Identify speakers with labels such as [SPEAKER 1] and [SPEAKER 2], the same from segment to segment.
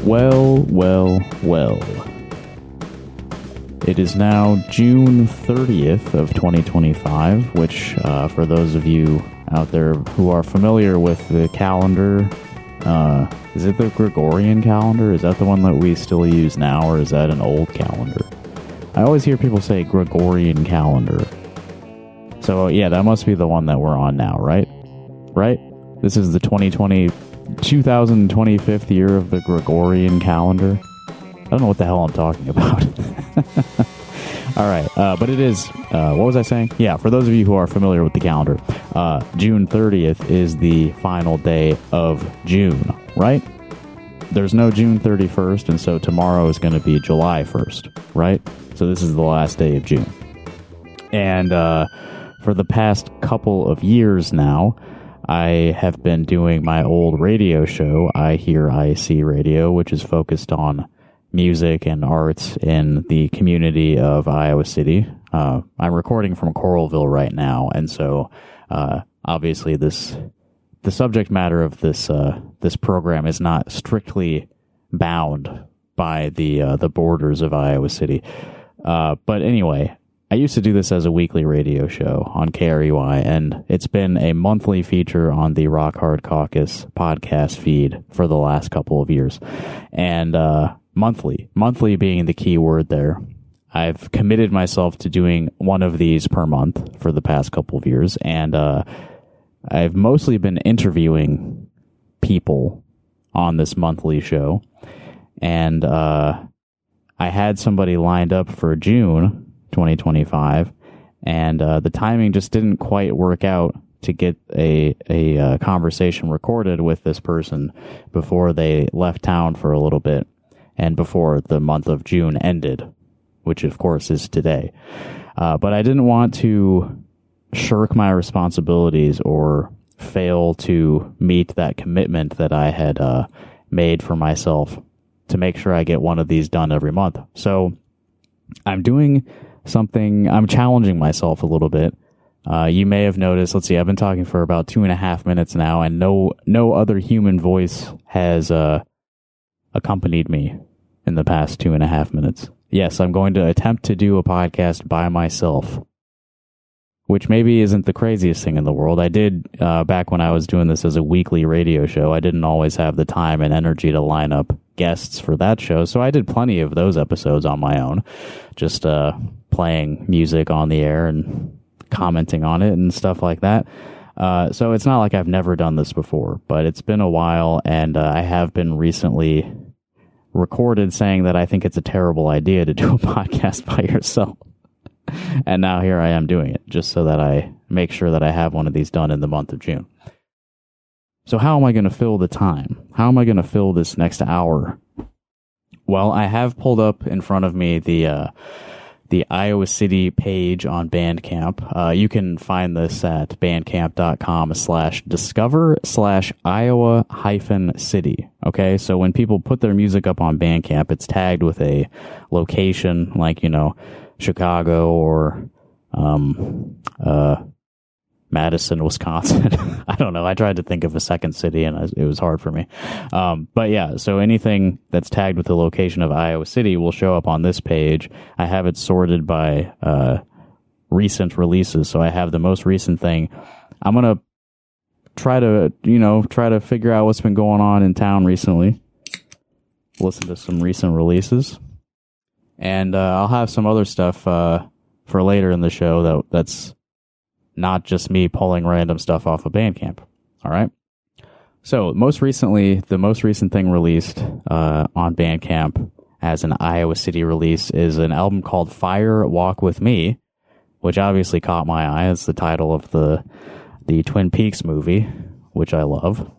[SPEAKER 1] Well. It is now June 30th of 2025, which, for those of you out there who are familiar with the calendar, is it the Gregorian calendar? Is that the one that we still use now, or is that an old calendar? I always hear people say Gregorian calendar. So, yeah, that must be the one that we're on now, right? Right? This is the 2025th year of the Gregorian calendar. I don't know what the hell I'm talking about. All right, but it is, what was I saying? Yeah, for those of you who are familiar with the calendar, June 30th is the final day of June, right? There's no June 31st, and so tomorrow is going to be July 1st, right? So this is the last day of June. And for the past couple of years now, I have been doing my old radio show, iHearIC Radio, which is focused on music and arts in the community of Iowa City. I'm recording from Coralville right now, and so obviously the subject matter of this program is not strictly bound by the borders of Iowa City. But anyway, I used to do this as a weekly radio show on KRUI, and it's been a monthly feature on the Rock Hard Caucus podcast feed for the last couple of years. And monthly being the key word there. I've committed myself to doing one of these per month for the past couple of years, and I've mostly been interviewing people on this monthly show, and I had somebody lined up for June 2025, and the timing just didn't quite work out to get a conversation recorded with this person before they left town for a little bit and before the month of June ended, which of course is today. But I didn't want to shirk my responsibilities or fail to meet that commitment that I had made for myself to make sure I get one of these done every month. So I'm doing something, I'm challenging myself a little bit. You may have noticed, let's see, I've been talking for about 2.5 minutes now, and no other human voice has accompanied me in the past 2.5 minutes. Yes, I'm going to attempt to do a podcast by myself, which maybe isn't the craziest thing in the world. I did, back when I was doing this as a weekly radio show, I didn't always have the time and energy to line up guests for that show, so I did plenty of those episodes on my own, just playing music on the air and commenting on it and stuff like that. So it's not like I've never done this before, but it's been a while, and I have been recently recorded saying that I think it's a terrible idea to do a podcast by yourself. And now here I am doing it, just so that I make sure that I have one of these done in the month of June. So how am I going to fill the time? How am I going to fill this next hour? Well, I have pulled up in front of me the Iowa City page on Bandcamp. You can find this at bandcamp.com/discover/Iowa-city. Okay, so when people put their music up on Bandcamp, it's tagged with a location, like, Chicago or Madison, Wisconsin. I don't know. I tried to think of a second city, and it was hard for me. But yeah, so anything that's tagged with the location of Iowa City will show up on this page. I have it sorted by recent releases, so I have the most recent thing. I'm gonna try to figure out what's been going on in town recently. Listen to some recent releases. And I'll have some other stuff for later in the show that's not just me pulling random stuff off of Bandcamp. All right? So, the most recent thing released on Bandcamp as an Iowa City release is an album called Fire Walk With Me, which obviously caught my eye. It's the title of the Twin Peaks movie, which I love.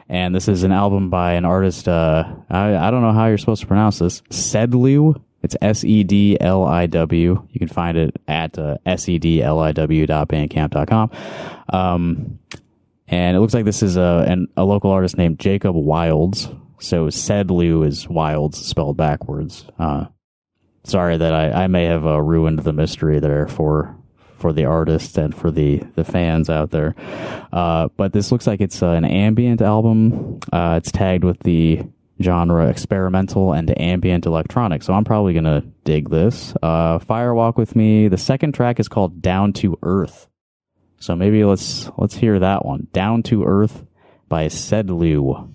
[SPEAKER 1] And this is an album by an artist, I don't know how you're supposed to pronounce this, Sedliw. It's Sedliw. You can find it at sedliw.bandcamp.com. And it looks like this is a local artist named Jacob Wilds. So Sedliw is Wilds spelled backwards. Sorry that I may have ruined the mystery there for the artist and for the fans out there. But this looks like it's an ambient album. It's tagged with the genre experimental and ambient electronic. So I'm probably going to dig this. Firewalk with Me. The second track is called Down to Earth. So maybe let's hear that one. Down to Earth by Sedlu.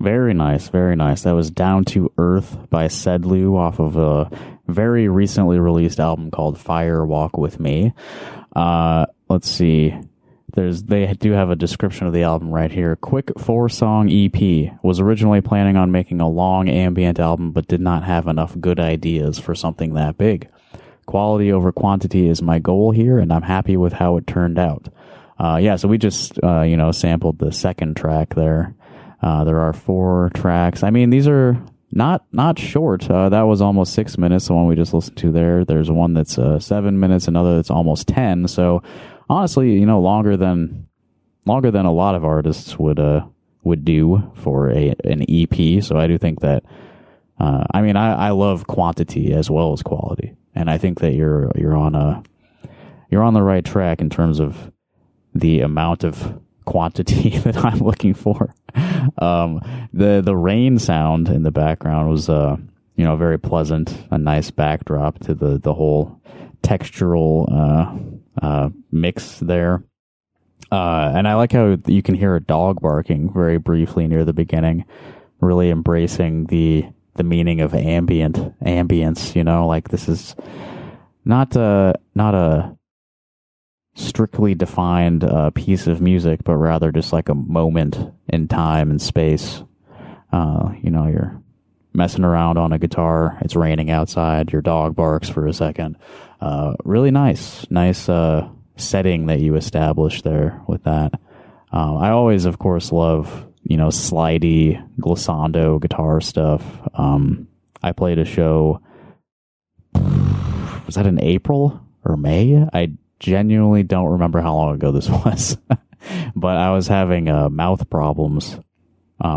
[SPEAKER 1] Very nice, very nice. That was Down to Earth by Sedlu off of a very recently released album called Fire Walk With Me. Let's see. They do have a description of the album right here. Quick 4-song EP. Was originally planning on making a long ambient album, but did not have enough good ideas for something that big. Quality over quantity is my goal here, and I'm happy with how it turned out. So we just, sampled the second track there. There are 4 tracks. I mean, these are not short. That was almost 6 minutes, the one we just listened to there. There's one that's 7 minutes, another that's almost 10. So honestly, longer than a lot of artists would do for an EP. So I do think that I love quantity as well as quality, and I think that you're on the right track in terms of the amount of quantity that I'm looking for. The rain sound in the background was very pleasant, a nice backdrop to the whole textural mix there. And I like how you can hear a dog barking very briefly near the beginning, really embracing the meaning of ambience, like this is not a strictly defined piece of music, but rather just like a moment in time and space. You're messing around on a guitar, it's raining outside, your dog barks for a second. Really nice setting that you established there with that. I always, of course, love, slidey glissando guitar stuff. I played a show, was that in April or May? I genuinely don't remember how long ago this was, but I was having mouth problems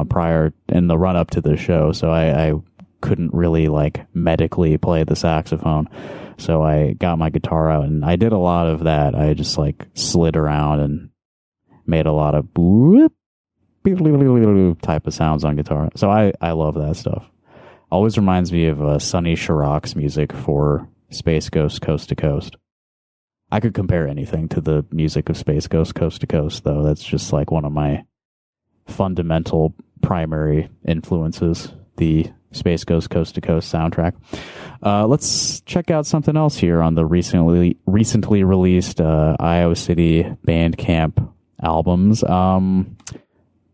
[SPEAKER 1] prior in the run up to the show, so I couldn't really medically play the saxophone. So I got my guitar out and I did a lot of that. I just slid around and made a lot of boop type of sounds on guitar. So I love that stuff. Always reminds me of Sonny Chiroc's music for Space Ghost Coast to Coast. I could compare anything to the music of Space Ghost Coast to Coast, though. That's just one of my fundamental primary influences, the Space Ghost Coast to Coast soundtrack. Let's check out something else here on the recently released Iowa City Bandcamp albums.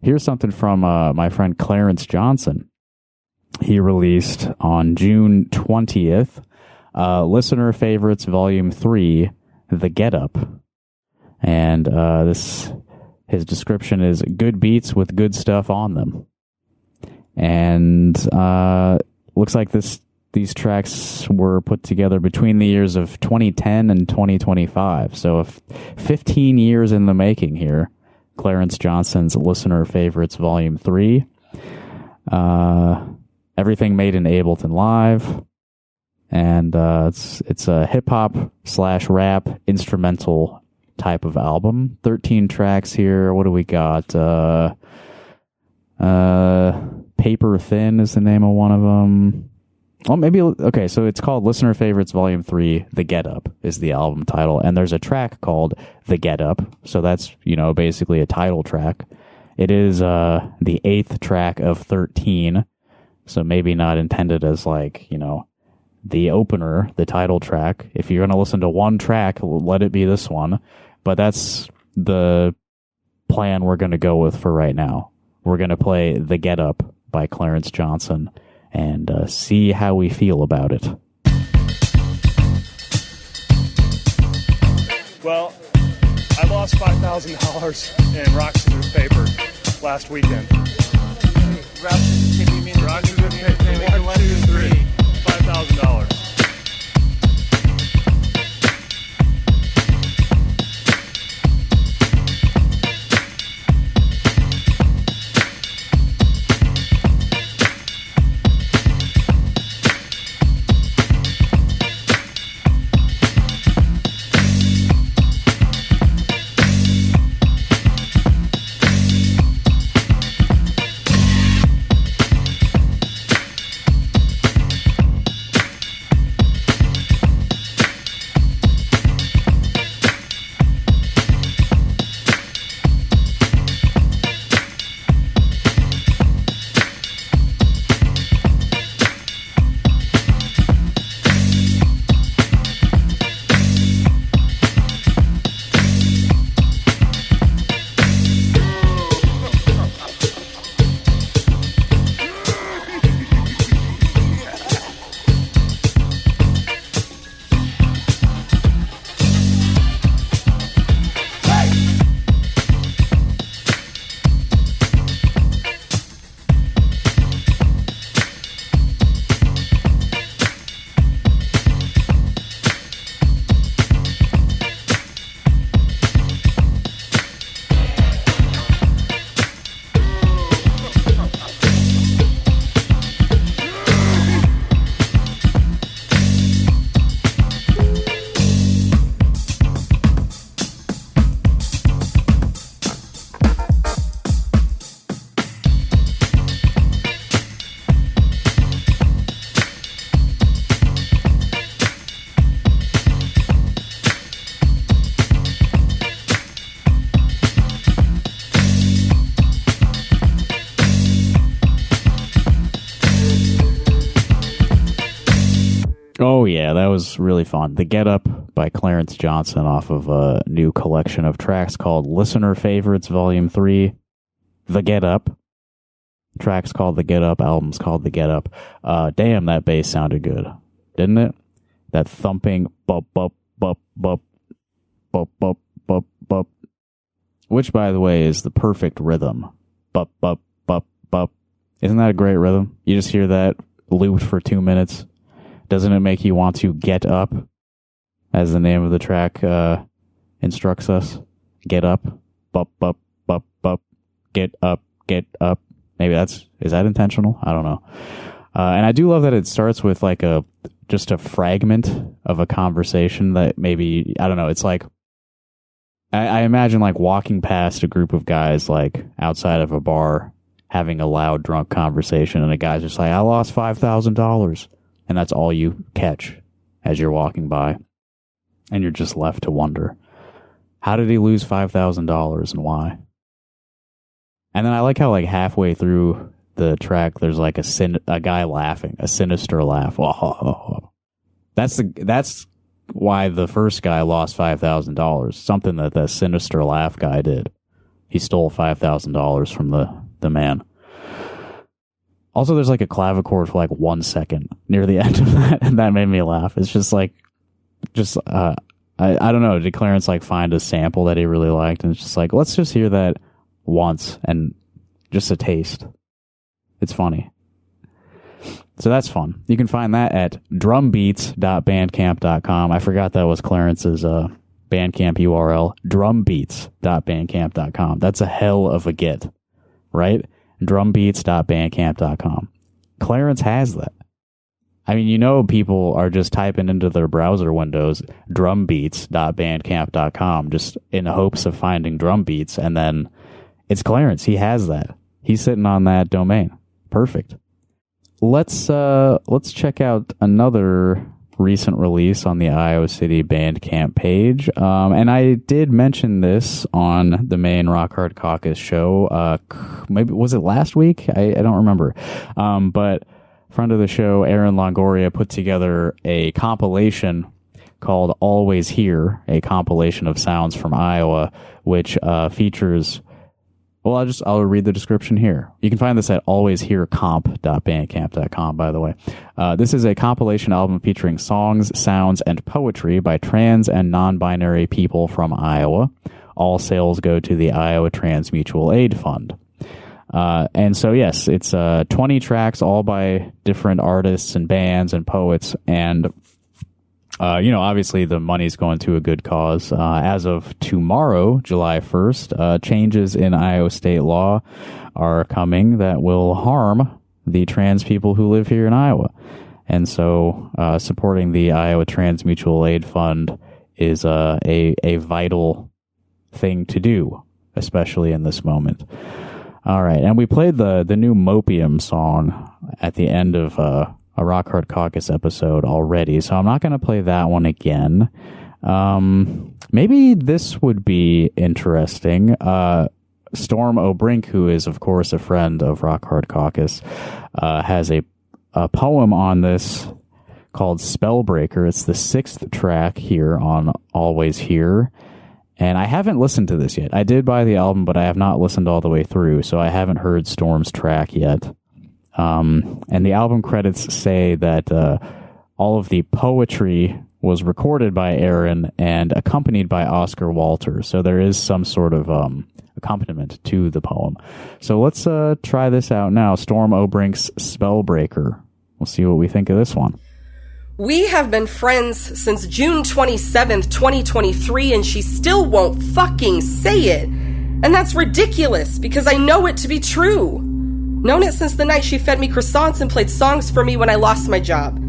[SPEAKER 1] Here's something from my friend Clarence Johnson. He released on June 20th, Listener Favorites Volume 3, The Get Up. And his description is good beats with good stuff on them. And looks like these tracks were put together between the years of 2010 and 2025. So 15 years in the making here. Clarence Johnson's Listener Favorites Volume 3. Everything made in Ableton Live. And it's a hip-hop / rap instrumental type of album. 13 tracks here. What do we got? Paper Thin is the name of one of them. Well, maybe, okay, so it's called Listener Favorites Volume 3, The Get Up is the album title, and there's a track called The Get Up, so that's, basically a title track. It is the 8th track of 13, so maybe not intended as the opener, the title track. If you're going to listen to one track, let it be this one, but that's the plan we're going to go with for right now. We're going to play The Get Up by Clarence Johnson and see how we feel about it.
[SPEAKER 2] Well, I lost $5,000 in rock scissors paper last weekend. Rock scissors paper, 1, 2, 3, $5,000.
[SPEAKER 1] Yeah, that was really fun. The Get Up by Clarence Johnson off of a new collection of tracks called Listener Favorites Volume 3. The Get Up. Track's called The Get Up, album's called The Get Up. Damn, that bass sounded good, didn't it? That thumping bup, bup, bup, bup, bup, bup, bup, bup. Which, by the way, is the perfect rhythm. Bup, bup, bup, bup. Isn't that a great rhythm? You just hear that looped for 2 minutes. Doesn't it make you want to get up, as the name of the track instructs us? Get up, bup, bup, bup, bup. Get up, get up. Maybe is that intentional? I don't know. And I do love that it starts with like just a fragment of a conversation that maybe, I don't know, it's like, I imagine like walking past a group of guys like outside of a bar having a loud drunk conversation, and a guy's just like, I lost $5,000. And that's all you catch as you're walking by. And you're just left to wonder, how did he lose $5,000 and why? And then I like how like halfway through the track, there's like a guy laughing, a sinister laugh. That's why the first guy lost $5,000. Something that the sinister laugh guy did. He stole $5,000 from the man. Also, there's like a clavichord for like 1 second near the end of that, and that made me laugh. It's just like, I don't know. Did Clarence like find a sample that he really liked, and it's just like, let's just hear that once and just a taste. It's funny. So that's fun. You can find that at drumbeats.bandcamp.com. I forgot that was Clarence's Bandcamp URL. drumbeats.bandcamp.com. That's a hell of a get, right? drumbeats.bandcamp.com. Clarence has that. I mean, you know, people are just typing into their browser windows drumbeats.bandcamp.com just in hopes of finding drum beats, and then it's Clarence. He has that. He's sitting on that domain. Perfect. Let's check out another recent release on the Iowa City Bandcamp page. And I did mention this on the main Rock Hard Caucus show. Maybe was it last week? I don't remember. But friend of the show, Aaron Longoria, put together a compilation called Always Here, a compilation of sounds from Iowa, which features... Well, I'll read the description here. You can find this at alwayshearcomp.bandcamp.com, by the way. This is a compilation album featuring songs, sounds, and poetry by trans and non-binary people from Iowa. All sales go to the Iowa Trans Mutual Aid Fund. And so, yes, it's 20 tracks, all by different artists and bands and poets, and obviously the money's going to a good cause. As of tomorrow, July 1st, changes in Iowa state law are coming that will harm the trans people who live here in Iowa. And so supporting the Iowa Trans Mutual Aid Fund is a vital thing to do, especially in this moment. All right, and we played the new Mopium song at the end of a Rock Hard Caucus episode already, so I'm not going to play that one again. Maybe this would be interesting. Storm O'Brink, who is, of course, a friend of Rock Hard Caucus, has a poem on this called Spellbreaker. It's the 6th track here on Always Here, and I haven't listened to this yet. I did buy the album, but I have not listened all the way through, so I haven't heard Storm's track yet. And the album credits say that all of the poetry was recorded by Aaron and accompanied by Oscar Walters. So there is some sort of accompaniment to the poem. So let's try this out now. Storm O'Brink's Spellbreaker. We'll see what we think of this one.
[SPEAKER 3] We have been friends since June 27th, 2023, and she still won't fucking say it. And that's ridiculous, because I know it to be true. Known it since the night she fed me croissants and played songs for me when I lost my job.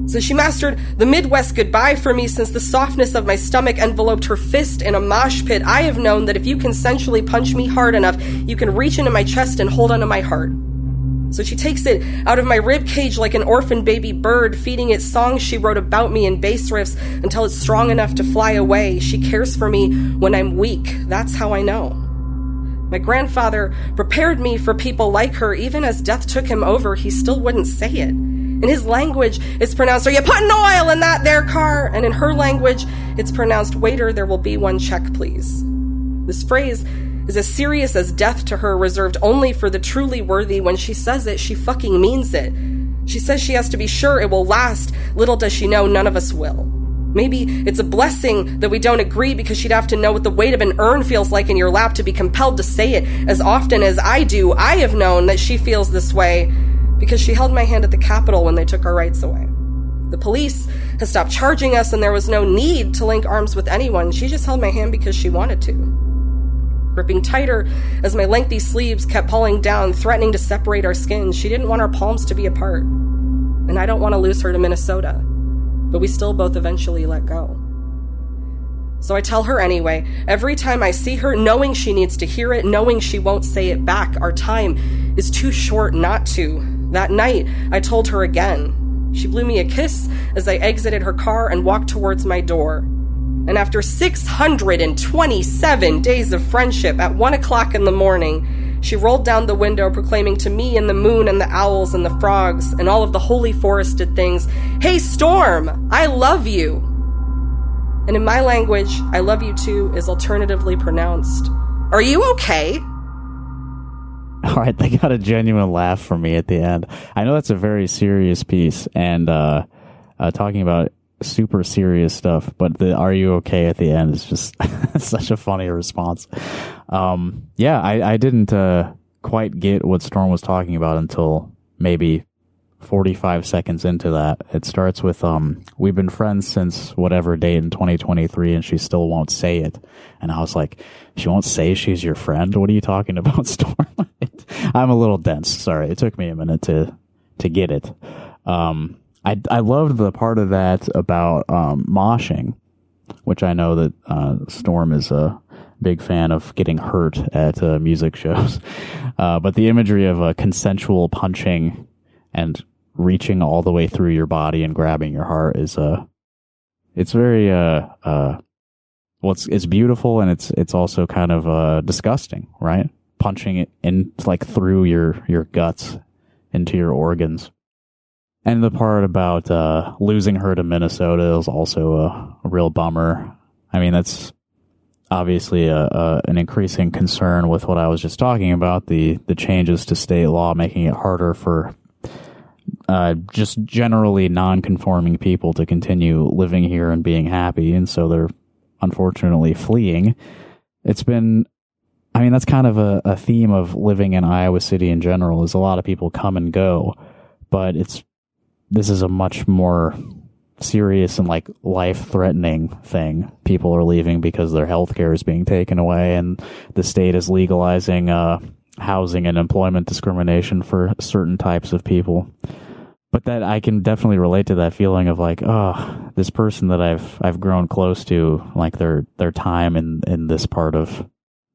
[SPEAKER 3] So she mastered the Midwest goodbye for me since the softness of my stomach enveloped her fist in a mosh pit. I have known that if you consensually punch me hard enough, you can reach into my chest and hold onto my heart. So she takes it out of my rib cage like an orphan baby bird, feeding it songs she wrote about me in bass riffs until it's strong enough to fly away. She cares for me when I'm weak. That's how I know. My grandfather prepared me for people like her. Even as death took him over, he still wouldn't say it. In his language, it's pronounced, "Are you putting oil in that there car?" And in her language, it's pronounced, "Waiter, there will be one check, please." This phrase is as serious as death to her, reserved only for the truly worthy. When she says it, she fucking means it. She says she has to be sure it will last. Little does she know none of us will. Maybe it's a blessing that we don't agree, because she'd have to know what the weight of an urn feels like in your lap to be compelled to say it as often as I do. I have known that she feels this way because she held my hand at the Capitol when they took our rights away. The police has stopped charging us, and there was no need to link arms with anyone. She just held my hand because she wanted to. Gripping tighter as my lengthy sleeves kept pulling down, threatening to separate our skins. She didn't want our palms to be apart. And I don't want to lose her to Minnesota. But we still both eventually let go. So I tell her anyway, every time I see her, knowing she needs to hear it, knowing she won't say it back. Our time is too short not to. That night, I told her again. She blew me a kiss as I exited her car and walked towards my door. And after 627 days of friendship, at 1 o'clock in the morning, she rolled down the window, proclaiming to me and the moon and the owls and the frogs and all of the holy forested things, "Hey, Storm, I love you." And in my language, "I love you too" is alternatively pronounced, "Are you okay?"
[SPEAKER 1] All right, they got a genuine laugh from me at the end. I know that's a very serious piece, and talking about super serious stuff, but the "are you okay" at the end is just such a funny response. Yeah, I didn't quite get what Storm was talking about until maybe 45 seconds into that. It starts with, "We've been friends since whatever date in 2023, and she still won't say it." And I was like, she won't say she's your friend? What are you talking about, Storm? I'm a little dense. Sorry. It took me a minute to get it. I loved the part of that about moshing, which I know that Storm is a big fan of getting hurt at music shows. But the imagery of consensual punching and reaching all the way through your body and grabbing your heart is it's very it's beautiful, and it's also kind of disgusting, right? Punching it in like through your guts into your organs. And the part about losing her to Minnesota is also a real bummer. I mean, that's obviously an increasing concern with what I was just talking about, the changes to state law making it harder for just generally non-conforming people to continue living here and being happy, and so they're unfortunately fleeing. It's been, I mean, that's kind of a theme of living in Iowa City in general, is a lot of people come and go, but this is a much more serious and like life-threatening thing. People are leaving because their health care is being taken away, and the state is legalizing housing and employment discrimination for certain types of people. But that I can definitely relate to that feeling of like, oh, this person that I've grown close to, like their time in this part of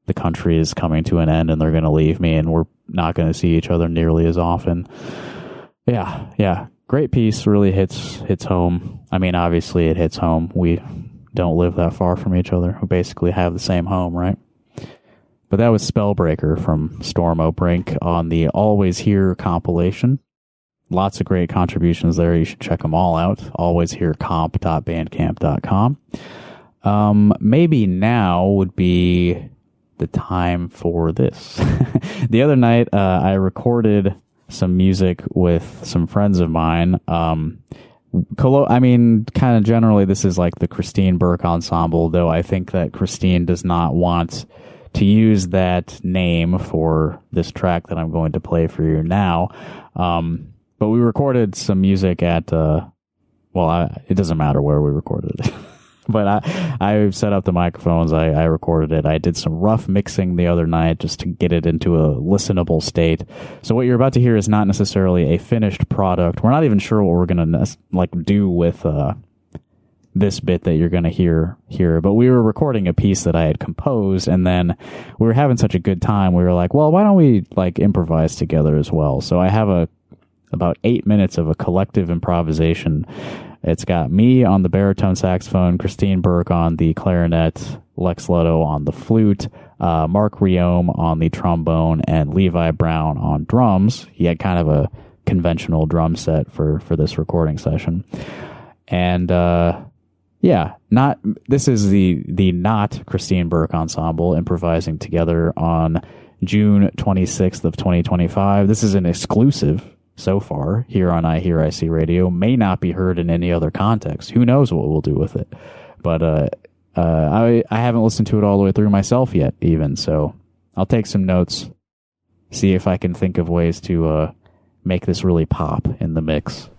[SPEAKER 1] the country is coming to an end, and they're going to leave me, and we're not going to see each other nearly as often. Yeah. Great piece, really hits home. I mean, obviously it hits home. We don't live that far from each other. We basically have the same home, right? But that was Spellbreaker from Storm O'Brink on the Always Here compilation. Lots of great contributions there. You should check them all out. alwayshearcomp.bandcamp.com. Maybe now would be the time for this. The other night, I recorded some music with some friends of mine. I mean, kind of generally, this is like the Christine Burke Ensemble, though I think that Christine does not want to use that name for this track that I'm going to play for you now. But we recorded some music at, it doesn't matter where we recorded it. But I set up the microphones, I recorded it. I did some rough mixing the other night just to get it into a listenable state. So what you're about to hear is not necessarily a finished product. We're not even sure what we're going to do with this bit that you're going to hear here. But we were recording a piece that I had composed, and then we were having such a good time. We were like, well, why don't we improvise together as well? So I have about 8 minutes of a collective improvisation. It's got me on the baritone saxophone, Christine Burke on the clarinet, Lex Lotto on the flute, Mark Riome on the trombone, and Levi Brown on drums. He had kind of a conventional drum set for this recording session. And this is the not Christine Burke Ensemble improvising together on June 26th of 2025. This is an exclusive so far here on iHearIC Radio. May not be heard in any other context. Who knows what we'll do with it? But I haven't listened to it all the way through myself yet, even. So I'll take some notes, see if I can think of ways to make this really pop in the mix.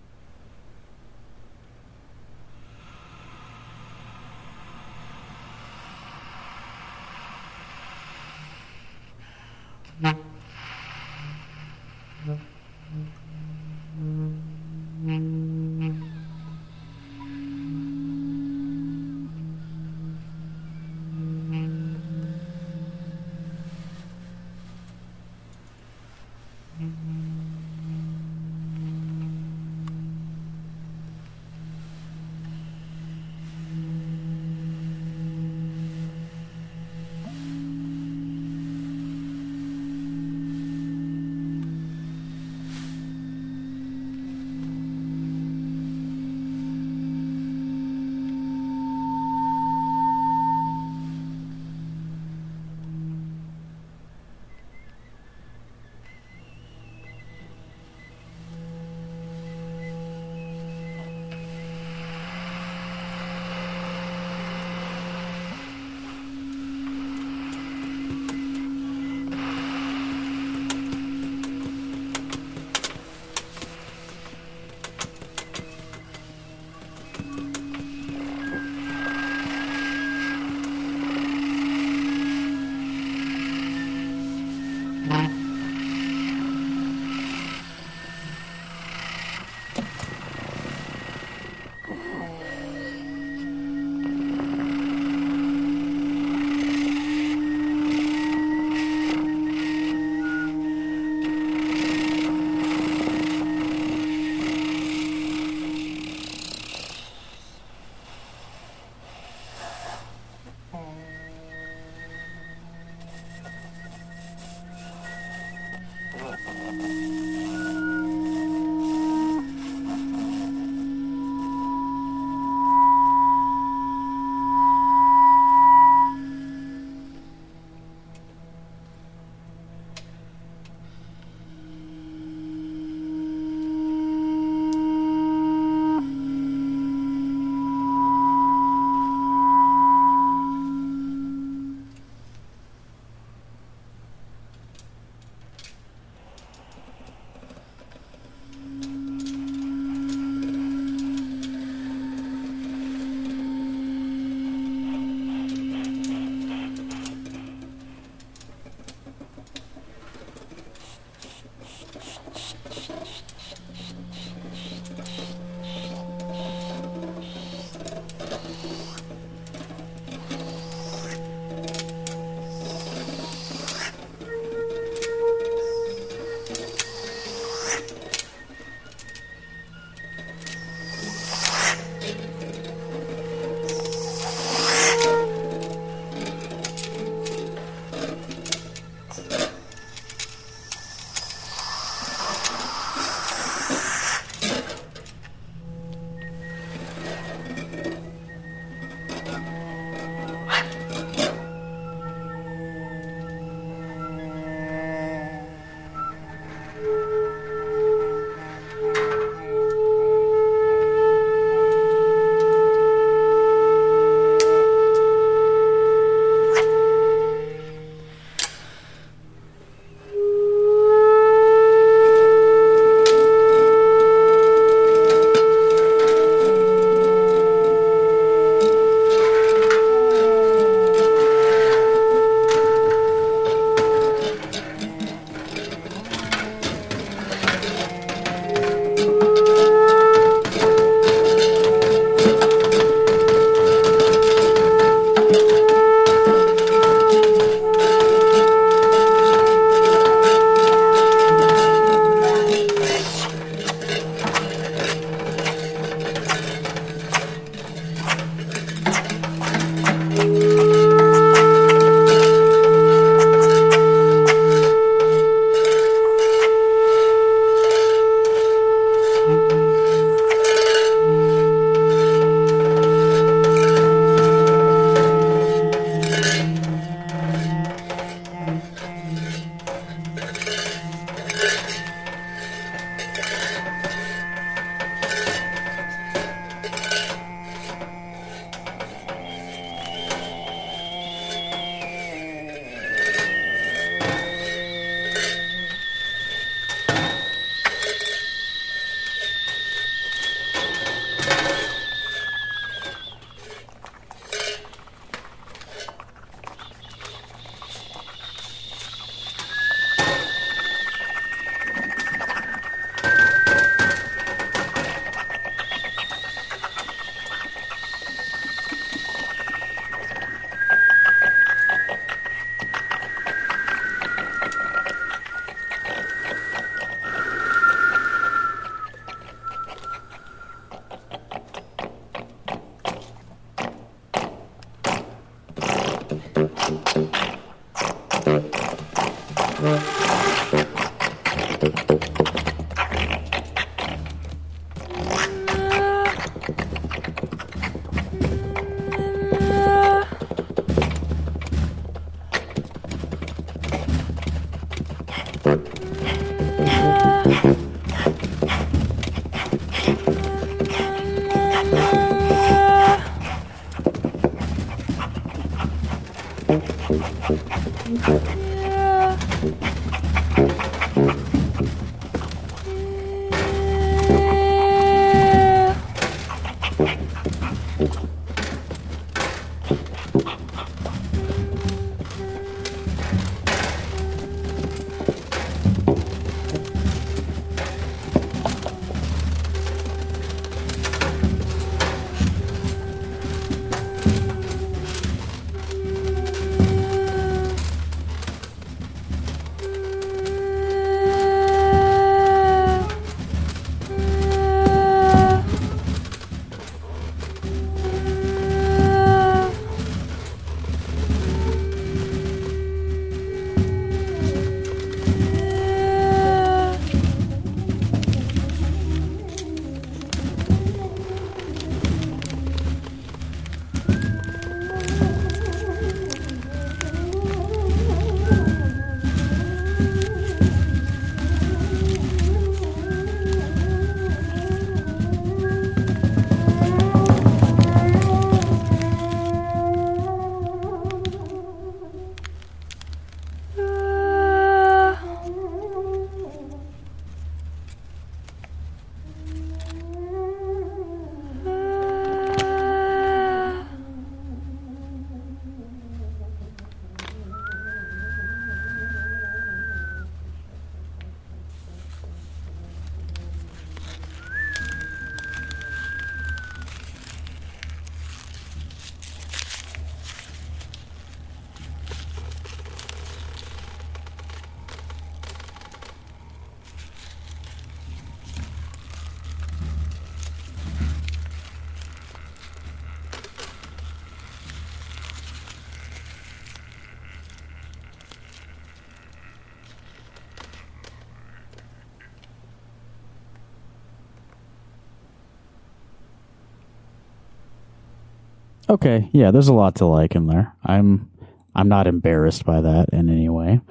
[SPEAKER 1] Okay, yeah, there's a lot to like in there. I'm not embarrassed by that in any way.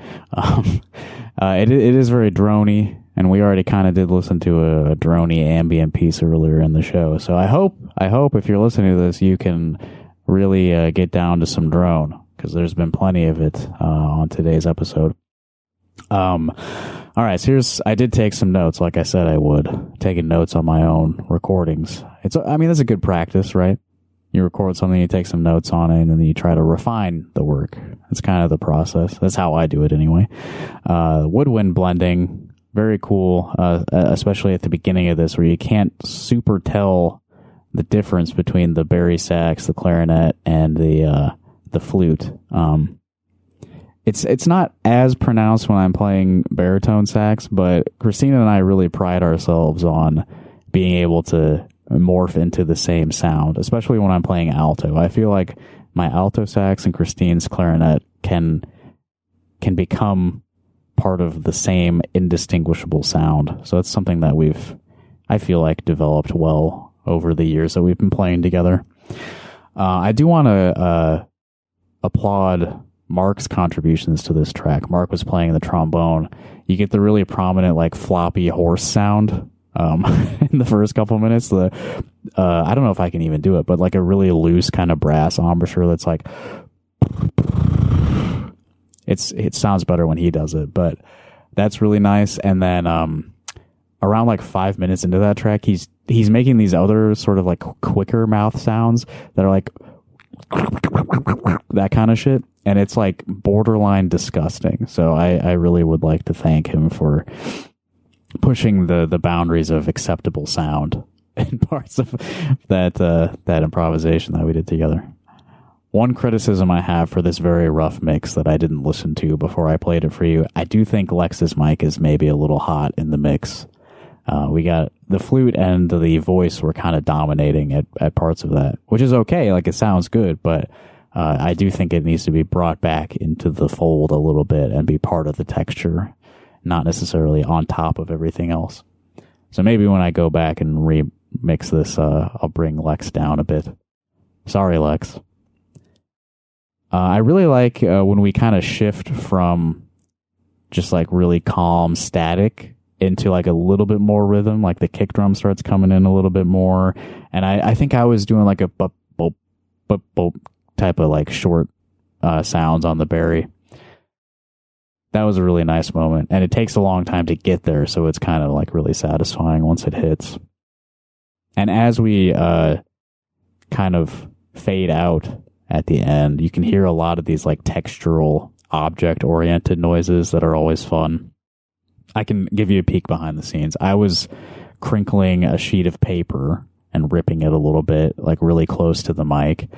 [SPEAKER 1] It is very droney, and we already kind of did listen to a droney ambient piece earlier in the show. So I hope if you're listening to this, you can really get down to some drone, because there's been plenty of it on today's episode. All right, so I did take some notes, like I said I would, taking notes on my own recordings. That's a good practice, right? You record something, you take some notes on it, and then you try to refine the work. That's kind of the process. That's how I do it anyway. Woodwind blending, very cool, especially at the beginning of this, where you can't super tell the difference between the bari sax, the clarinet, and the flute. It's not as pronounced when I'm playing baritone sax, but Christina and I really pride ourselves on being able to morph into the same sound, especially when I'm playing alto. I feel like my alto sax and Christine's clarinet can become part of the same indistinguishable sound. So it's something that I feel like, developed well over the years that we've been playing together. I do want to applaud Mark's contributions to this track. Mark was playing the trombone. You get the really prominent, like, floppy horse sound in the first couple minutes. I don't know if I can even do it, but like a really loose kind of brass embouchure that's like, it sounds better when he does it, but that's really nice. And then around like 5 minutes into that track, he's making these other sort of like quicker mouth sounds that are like that kind of shit, and it's like borderline disgusting. So I really would like to thank him for pushing the boundaries of acceptable sound in parts of that improvisation that we did together. One criticism I have for this very rough mix that I didn't listen to before I played it for you, I do think Lex's mic is maybe a little hot in the mix. We got the flute and the voice were kind of dominating at parts of that, which is okay. Like, it sounds good, but I do think it needs to be brought back into the fold a little bit and be part of the texture, not necessarily on top of everything else. So maybe when I go back and remix this, I'll bring Lex down a bit. Sorry, Lex. I really like when we kind of shift from just like really calm static into like a little bit more rhythm, like the kick drum starts coming in a little bit more. And I think I was doing like a bop, bop, bop, bop type of like short sounds on the Barry. That was a really nice moment, and it takes a long time to get there, so it's kind of like really satisfying once it hits. And as we kind of fade out at the end, you can hear a lot of these like textural, object-oriented noises that are always fun. I can give you a peek behind the scenes. I was crinkling a sheet of paper and ripping it a little bit, like really close to the mic.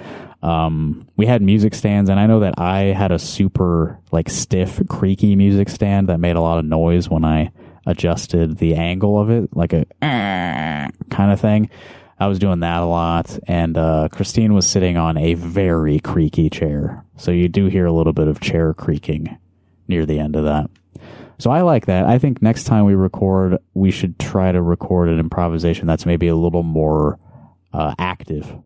[SPEAKER 1] We had music stands, and I know that I had a super like stiff, creaky music stand that made a lot of noise when I adjusted the angle of it, like a kind of thing. I was doing that a lot, and Christine was sitting on a very creaky chair. So you do hear a little bit of chair creaking near the end of that. So I like that. I think next time we record, we should try to record an improvisation that's maybe a little more active.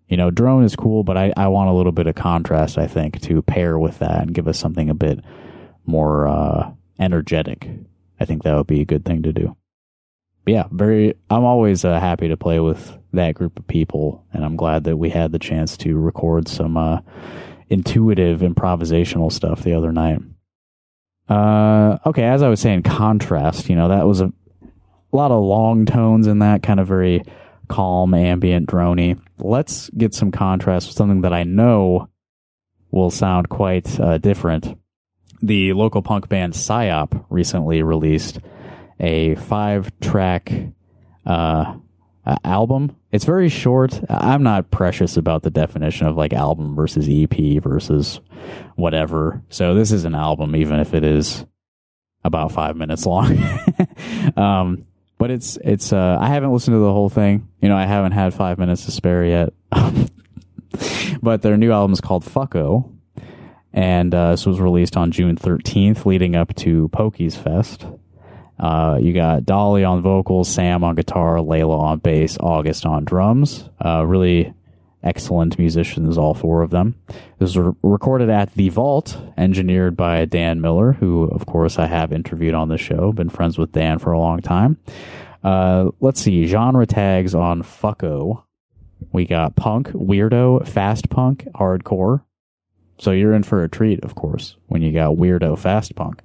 [SPEAKER 1] You know, drone is cool, but I want a little bit of contrast, I think, to pair with that and give us something a bit more energetic. I think that would be a good thing to do. But yeah, I'm always happy to play with that group of people, and I'm glad that we had the chance to record some intuitive improvisational stuff the other night. Okay, as I was saying, contrast, that was a lot of long tones in that, kind of very calm, ambient, droney. Let's get some contrast with something that I know will sound quite different. The local punk band Psyop recently released a 5-track album. It's very short. I'm not precious about the definition of like album versus EP versus whatever. So this is an album, even if it is about 5 minutes long. But it's I haven't listened to the whole thing. I haven't had 5 minutes to spare yet. But their new album is called Fucko. And this was released on June 13th, leading up to Pokies Fest. You got Dolly on vocals, Sam on guitar, Layla on bass, August on drums. Really excellent musicians, all four of them. This was recorded at The Vault, engineered by Dan Miller, who, of course, I have interviewed on the show. Been friends with Dan for a long time. Let's see, genre tags on Fucko. We got punk, weirdo, fast punk, hardcore. So you're in for a treat, of course, when you got weirdo, fast punk.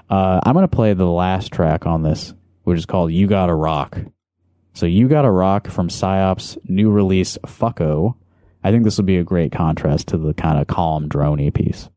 [SPEAKER 1] I'm going to play the last track on this, which is called You Gotta Rock. So You Gotta Rock from Psyop's new release, Fucko. I think this will be a great contrast to the kind of calm, droney piece.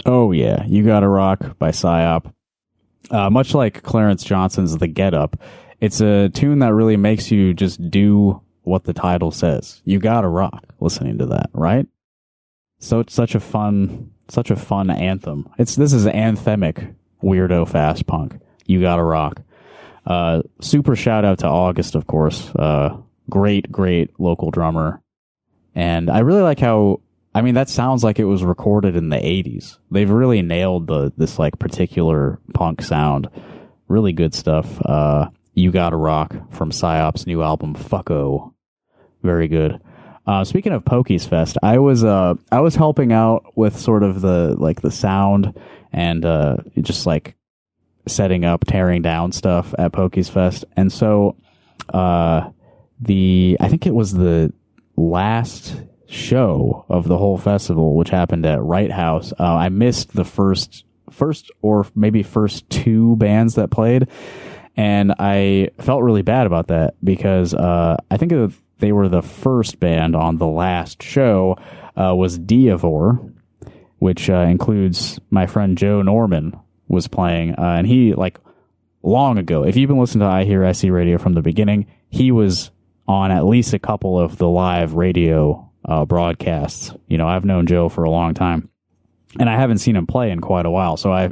[SPEAKER 1] Oh yeah, You Gotta Rock by Psyop. Much like Clarence Johnson's The Get Up, it's a tune that really makes you just do what the title says. You gotta rock listening to that, right? So it's such a fun anthem. This is anthemic weirdo fast punk. You Gotta Rock. Super shout out to August, of course. Great local drummer. And I really like how, that sounds like it was recorded in the 80s. They've really nailed this like particular punk sound. Really good stuff. You Gotta Rock from Psyop's new album, Fucko. Very good. Speaking of Pokies Fest, I was helping out with sort of the sound and just like setting up, tearing down stuff at Pokies Fest. And so I think it was the last show of the whole festival, which happened at Wright House. I missed the first or maybe first two bands that played, and I felt really bad about that because I think they were the first band on the last show. Was Diavor, which includes my friend Joe Norman was playing, and he, like, long ago, if you've been listening to iHearIC radio from the beginning, he was on at least a couple of the live radio broadcasts. You know, I've known Joe for a long time, and I haven't seen him play in quite a while, so I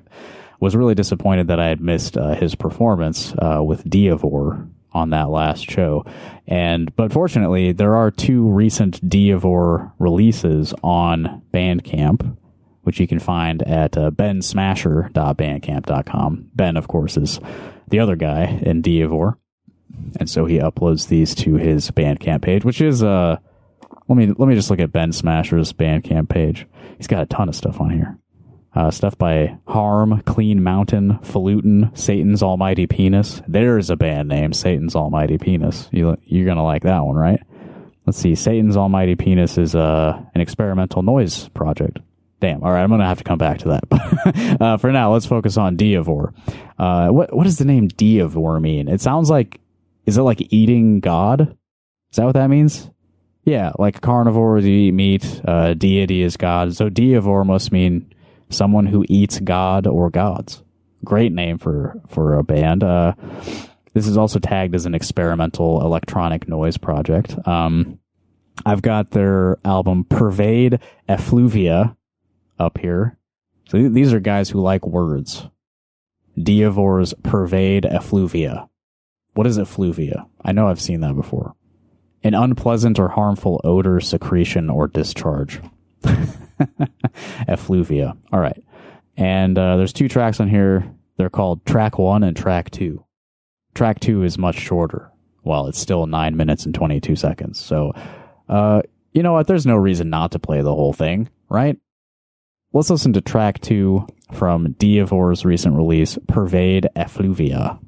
[SPEAKER 1] was really disappointed that I had missed his performance with Diavor on that last show. But fortunately, there are two recent Diavor releases on Bandcamp, which you can find at bensmasher.bandcamp.com. Ben, of course, is the other guy in Diavor, and so he uploads these to his Bandcamp page, which is let me just look at Ben Smasher's Bandcamp page. He's got a ton of stuff on here. Stuff by Harm, Clean Mountain, Falutin, Satan's Almighty Penis. There's a band name, Satan's Almighty Penis. You're going to like that one, right? Let's see. Satan's Almighty Penis is an experimental noise project. Damn. All right, I'm going to have to come back to that. For now, let's focus on Diavor. What does the name Diavor mean? It sounds like, is it like eating God? Is that what that means? Yeah, like carnivores, you eat meat. Deity is God. So Diavor must mean someone who eats God or gods. Great name for a band. This is also tagged as an experimental electronic noise project. I've got their album Pervade Effluvia up here. So these are guys who like words. Diavor's Pervade Effluvia. What is effluvia? I know I've seen that before. An unpleasant or harmful odor, secretion, or discharge. Effluvia. All right. And there's two tracks on here. They're called Track 1 and Track 2. Track 2 is much shorter, while it's still 9 minutes and 22 seconds. So, you know what? There's no reason not to play the whole thing, right? Let's listen to Track 2 from Diavor's recent release, Pervade Effluvia.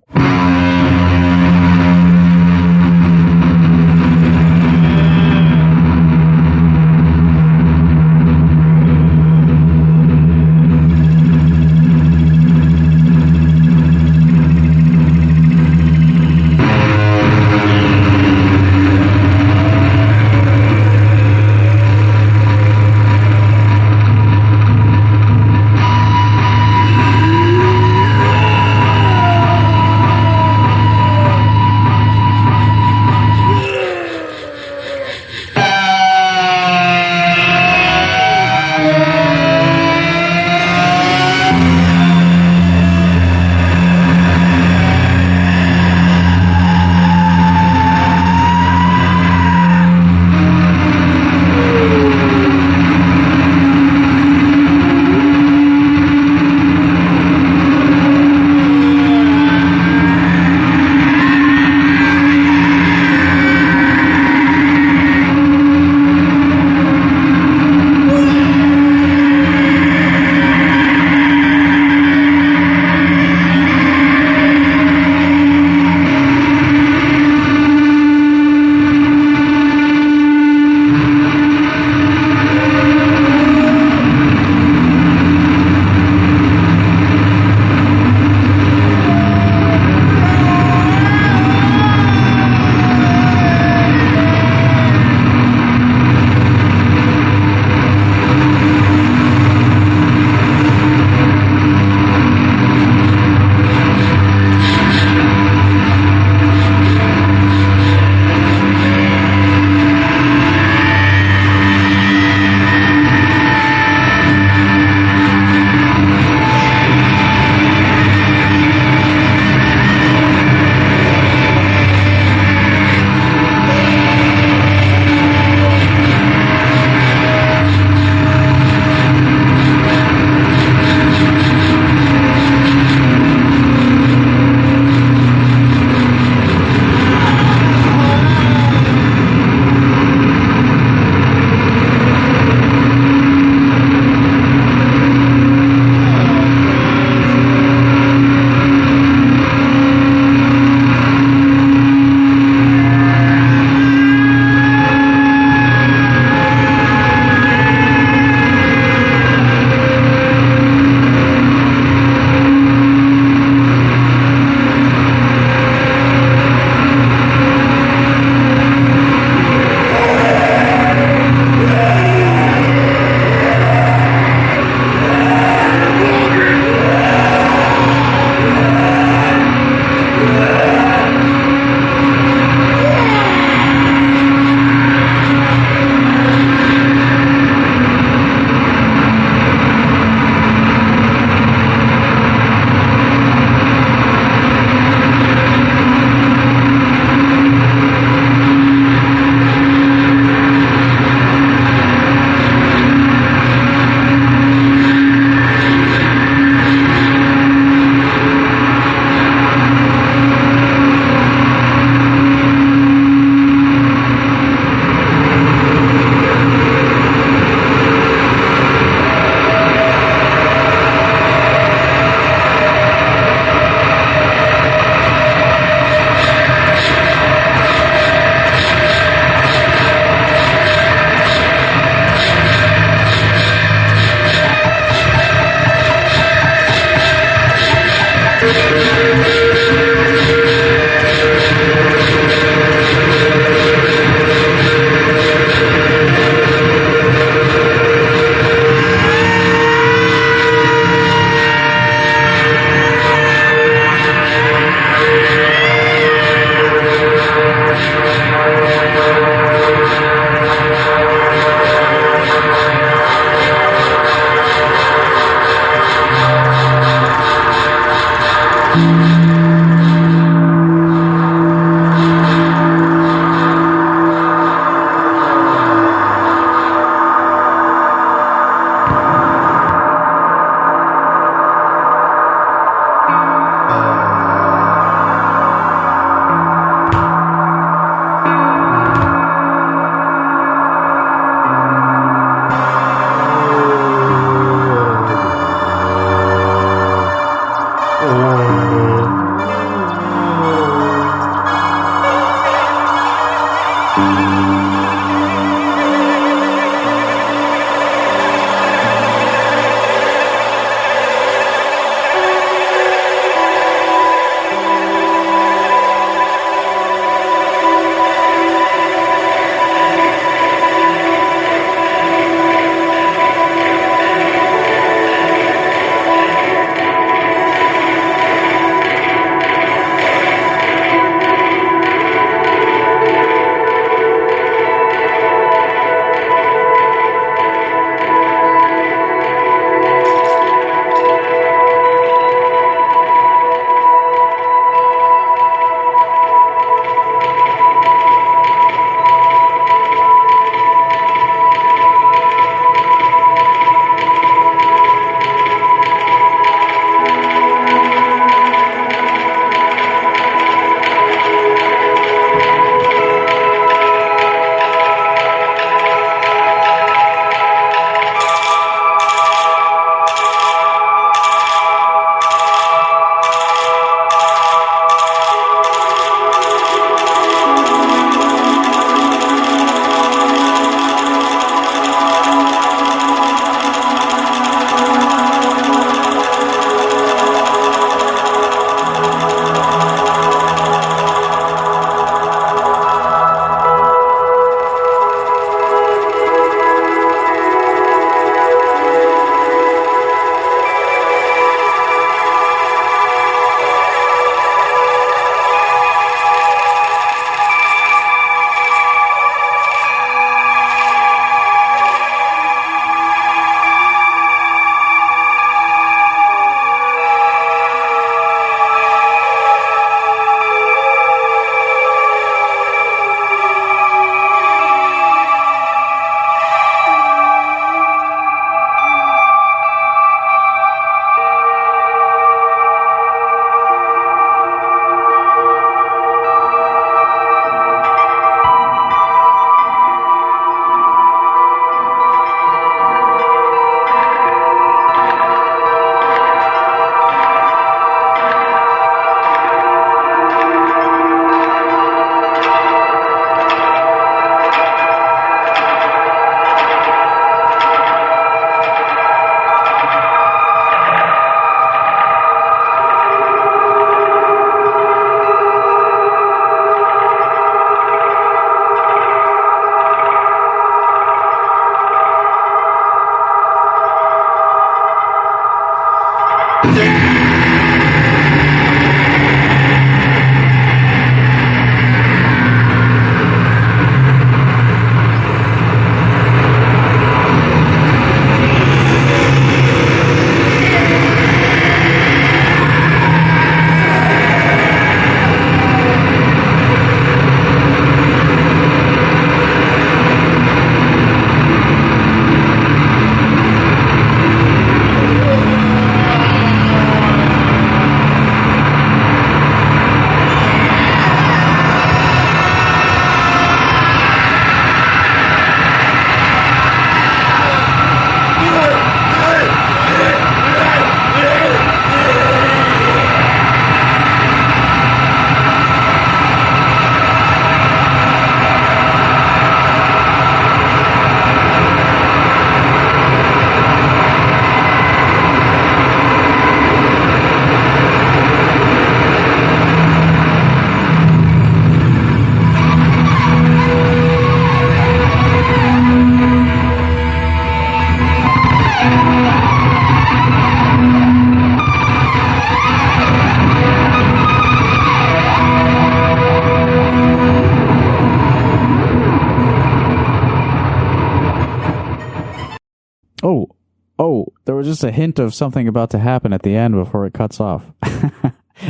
[SPEAKER 1] there was just a hint of something about to happen at the end before it cuts off.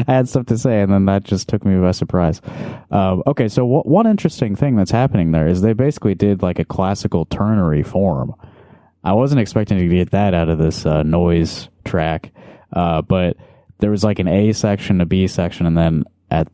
[SPEAKER 1] I had stuff to say, and then that just took me by surprise. Okay, so one interesting thing that's happening there is they basically did like a classical ternary form. I wasn't expecting to get that out of this noise track, but there was like an A section, a B section, and then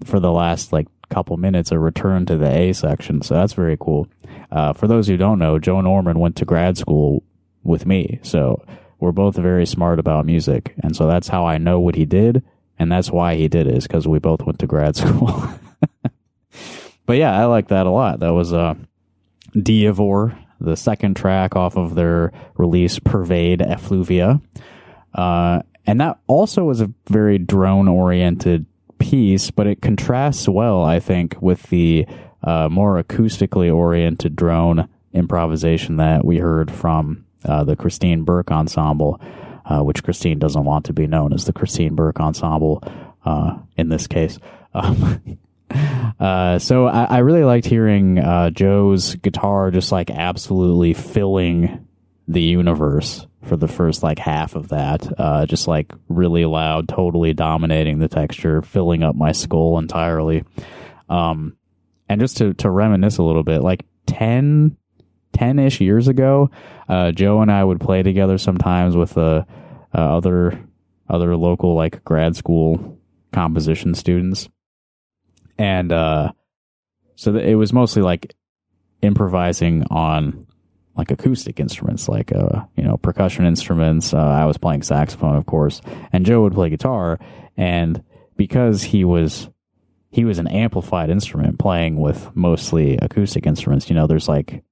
[SPEAKER 1] for the last like couple minutes, a return to the A section. So that's very cool. For those who don't know, Joe Norman went to grad school with me, so we're both very smart about music, and so that's how I know what he did. And that's why he did it, is because we both went to grad school. But yeah, I like that a lot. That was Diavor, the second track off of their release Pervade Effluvia. And that also was a very drone-oriented piece, but it contrasts well, I think, with the more acoustically oriented drone improvisation that we heard from the Christine Burke Ensemble. Which Christine doesn't want to be known as the Christine Burke Ensemble in this case. So I really liked hearing Joe's guitar just like absolutely filling the universe for the first like half of that. Just like really loud, totally dominating the texture, filling up my skull entirely. And just to reminisce a little bit, like 10-ish years ago, Joe and I would play together sometimes with other local like grad school composition students, and so it was mostly like improvising on like acoustic instruments, like percussion instruments. I was playing saxophone, of course, and Joe would play guitar, and because he was an amplified instrument playing with mostly acoustic instruments, there's like,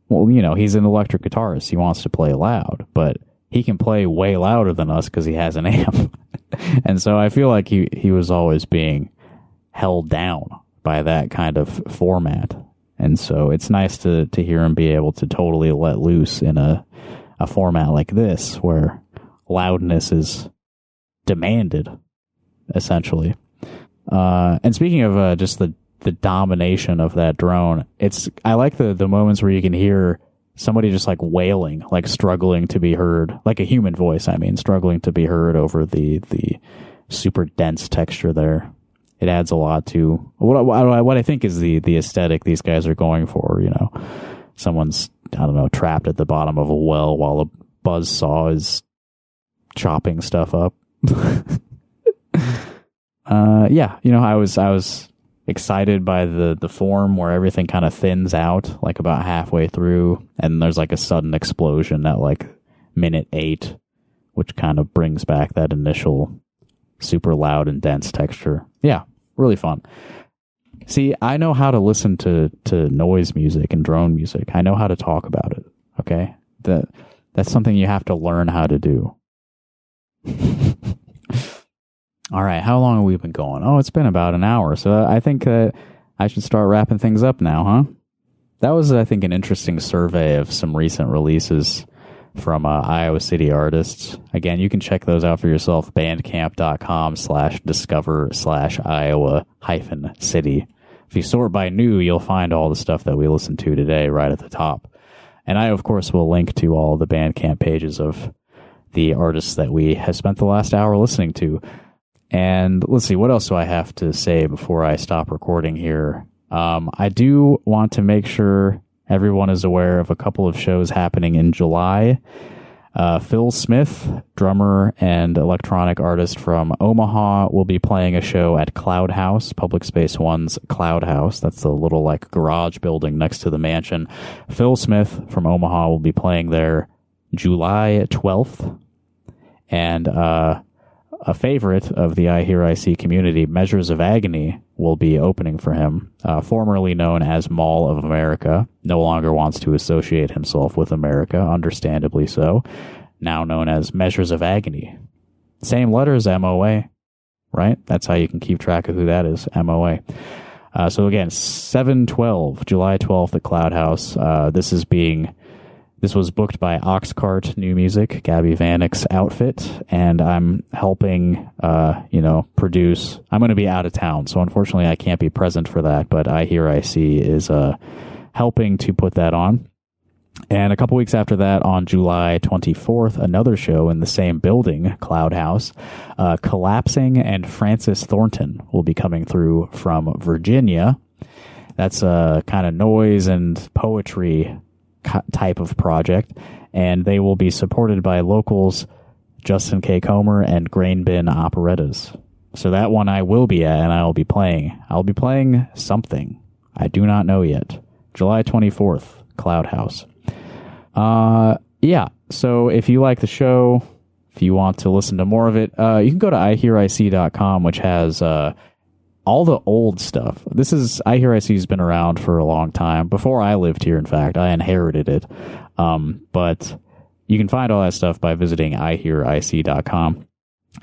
[SPEAKER 1] well, he's an electric guitarist. He wants to play loud, but he can play way louder than us because he has an amp. And so I feel like he was always being held down by that kind of format. And so it's nice to hear him be able to totally let loose in a format like this, where loudness is demanded, essentially. And speaking of just the domination of that drone, I like the moments where you can hear somebody just like wailing, like struggling to be heard, like a human voice, struggling to be heard over the super dense texture there. It adds a lot to what I think is the aesthetic these guys are going for. Someone's, I don't know, trapped at the bottom of a well while a buzzsaw is chopping stuff up. Yeah, I was excited by the form where everything kind of thins out like about halfway through, and there's like a sudden explosion at like minute 8, which kind of brings back that initial super loud and dense texture. Yeah, really fun. See, I know how to listen to noise music and drone music. I know how to talk about it. Okay, that's something you have to learn how to do. All right, how long have we been going? Oh, it's been about an hour, so I think I should start wrapping things up now, huh? That was, I think, an interesting survey of some recent releases from Iowa City artists. Again, you can check those out for yourself, bandcamp.com/discover/Iowa-city. If you sort by new, you'll find all the stuff that we listened to today right at the top. And I, of course, will link to all the Bandcamp pages of the artists that we have spent the last hour listening to. And let's see, what else do I have to say before I stop recording here? I do want to make sure everyone is aware of a couple of shows happening in July. Phil Smith, drummer and electronic artist from Omaha, will be playing a show at Cloud House, Public Space One's Cloud House. That's the little like garage building next to the mansion. Phil Smith from Omaha will be playing there July 12th. And a favorite of the iHearIC community, Measures of Agony, will be opening for him. Formerly known as Mall of America, no longer wants to associate himself with America, understandably so. Now known as Measures of Agony. Same letters, MOA, right? That's how you can keep track of who that is, MOA. So again, 7/12, July 12th at Cloud House. This was booked by Oxcart New Music, Gabby Vanek's outfit, and I'm helping, produce. I'm going to be out of town, so unfortunately I can't be present for that, but iHearIC is helping to put that on. And a couple weeks after that, on July 24th, another show in the same building, Cloud House, Collapsing and Francis Thornton will be coming through from Virginia. That's a kind of noise and poetry type of project, and they will be supported by locals Justin K. Comer and Grain Bin Operettas. So that one I will be at, and I will be playing. I'll be playing something. I do not know yet. July 24th, Cloud House. Yeah, so if you like the show, if you want to listen to more of it, you can go to iHearIC.com, which has all the old stuff. iHearIC has been around for a long time. Before I lived here, in fact, I inherited it. But you can find all that stuff by visiting iHearIC.com.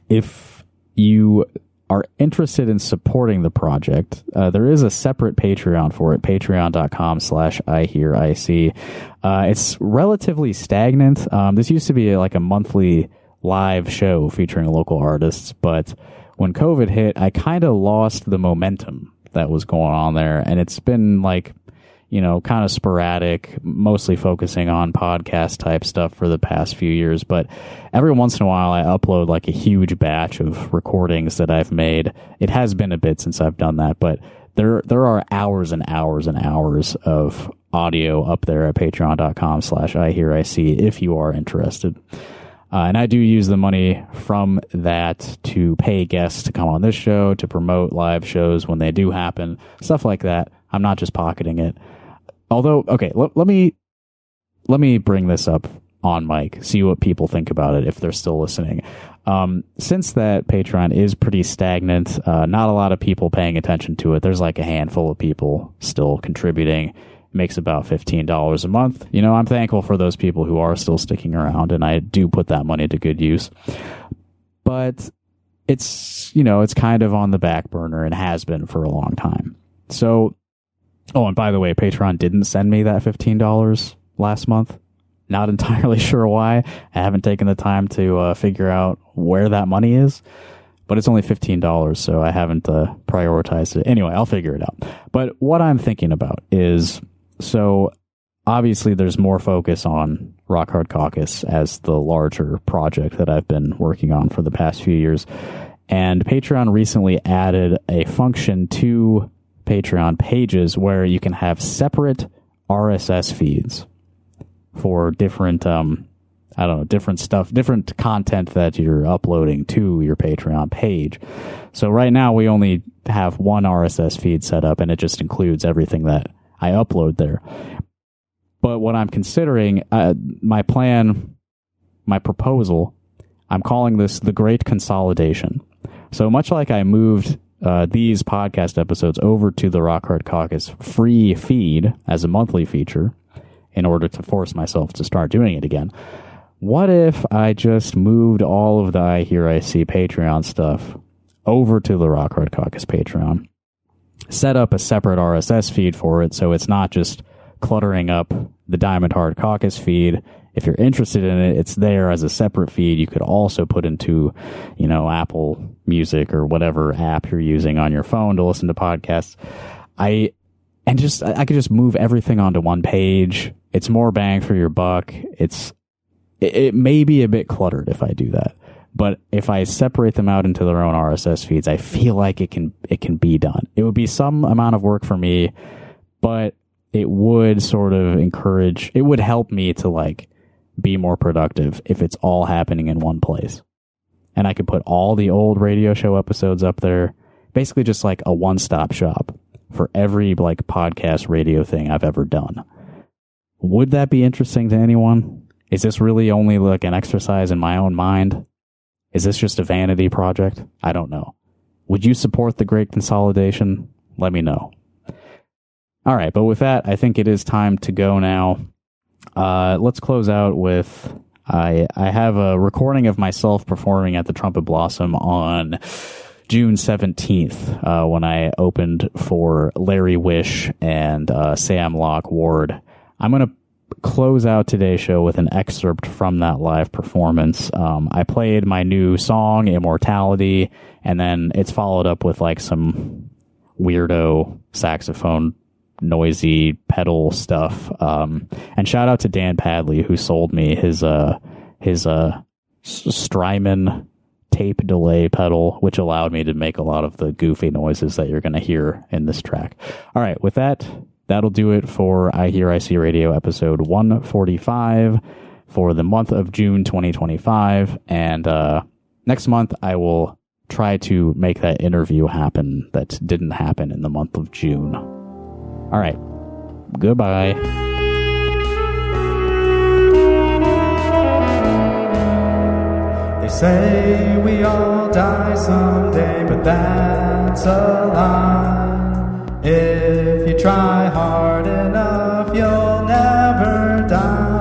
[SPEAKER 1] If you are interested in supporting the project, there is a separate Patreon for it, patreon.com/iHearIC. It's relatively stagnant. This used to be like a monthly live show featuring local artists, but when COVID hit, I kind of lost the momentum that was going on there, and it's been like, kind of sporadic, mostly focusing on podcast type stuff for the past few years. But every once in a while, I upload like a huge batch of recordings that I've made. It has been a bit since I've done that, but there are hours and hours and hours of audio up there at patreon.com/iHearIC if you are interested. And I do use the money from that to pay guests to come on this show, to promote live shows when they do happen, stuff like that. I'm not just pocketing it. Although, okay, let me bring this up on mic, see what people think about it if they're still listening. Since that Patreon is pretty stagnant, not a lot of people paying attention to it. There's like a handful of people still contributing. Makes about $15 a month. I'm thankful for those people who are still sticking around, and I do put that money to good use. But it's kind of on the back burner and has been for a long time. So, and by the way, Patreon didn't send me that $15 last month. Not entirely sure why. I haven't taken the time to figure out where that money is. But it's only $15, so I haven't prioritized it. Anyway, I'll figure it out. But what I'm thinking about is, so obviously there's more focus on Rock Hard Caucus as the larger project that I've been working on for the past few years. And Patreon recently added a function to Patreon pages where you can have separate RSS feeds for different, different stuff, different content that you're uploading to your Patreon page. So right now we only have one RSS feed set up, and it just includes everything that I upload there. But what I'm considering, my plan, my proposal, I'm calling this the Great Consolidation. So much like I moved these podcast episodes over to the Rock Hard Caucus free feed as a monthly feature in order to force myself to start doing it again, what if I just moved all of the iHearIC Patreon stuff over to the Rock Hard Caucus Patreon, set up a separate RSS feed for it so it's not just cluttering up the Diamond Hard Caucus feed. If you're interested in it, it's there as a separate feed. You could also put into, Apple Music or whatever app you're using on your phone to listen to podcasts. I could just move everything onto one page. It's more bang for your buck. It may be a bit cluttered if I do that, but if I separate them out into their own RSS feeds, I feel like it can be done. It would be some amount of work for me, but it would sort of it would help me to be more productive if it's all happening in one place. And I could put all the old radio show episodes up there, basically just like a one-stop shop for every podcast radio thing I've ever done. Would that be interesting to anyone? Is this really only an exercise in my own mind? Is this just a vanity project? I don't know. Would you support the Great Consolidation? Let me know. All right, but with that, I think it is time to go now. Let's close out with, I have a recording of myself performing at the Trumpet Blossom on June 17th, when I opened for Larry Wish and Sam Locke Ward. I'm going to close out today's show with an excerpt from that live performance. I played my new song, Immortality, and then it's followed up with some weirdo saxophone noisy pedal stuff. And shout out to Dan Padley, who sold me his Strymon tape delay pedal, which allowed me to make a lot of the goofy noises that you're going to hear in this track. All right, with that, that'll do it for iHearIC Radio episode 145 for the month of June 2025. And next month, I will try to make that interview happen that didn't happen in the month of June. All right, goodbye.
[SPEAKER 4] They say we all die someday, but that's a lie. If you try hard enough, you'll never die.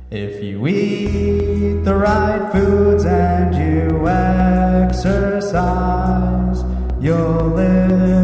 [SPEAKER 4] If you eat the right foods and you exercise, you'll live